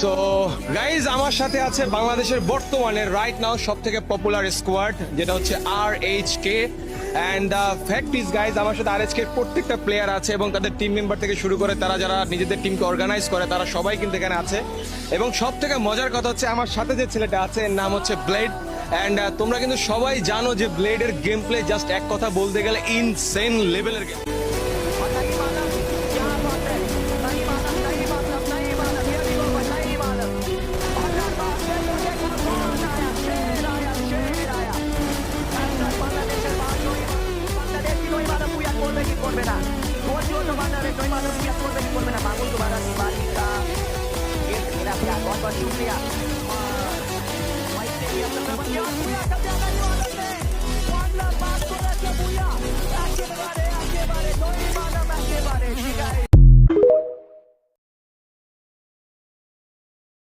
So guys আমার সাথে আছে বাংলাদেশের বর্তমানে রাইট নাও সব থেকে পপুলার স্কোয়াড, যেটা হচ্ছে RHK। And fact is guys, আমার সাথে RHK এর প্রত্যেকটা প্লেয়ার আছে এবং তাদের টিম মেম্বার থেকে শুরু করে তারা যারা নিজেদের টিমকে অর্গানাইজ করে তারা সবাই কিন্তু এখানে আছে। এবং সব থেকে মজার কথা হচ্ছে আমার সাথে যে ছেলেটা আছে এর নাম হচ্ছে ব্লেড। অ্যান্ড তোমরা কিন্তু সবাই জানো যে ব্লেডের গেম প্লে জাস্ট এক কথা বলতে গেলে ইনসেন লেভেলের গেম। করবে না পাগল তোমার বালিকা बहुत बहुत शुक्रिया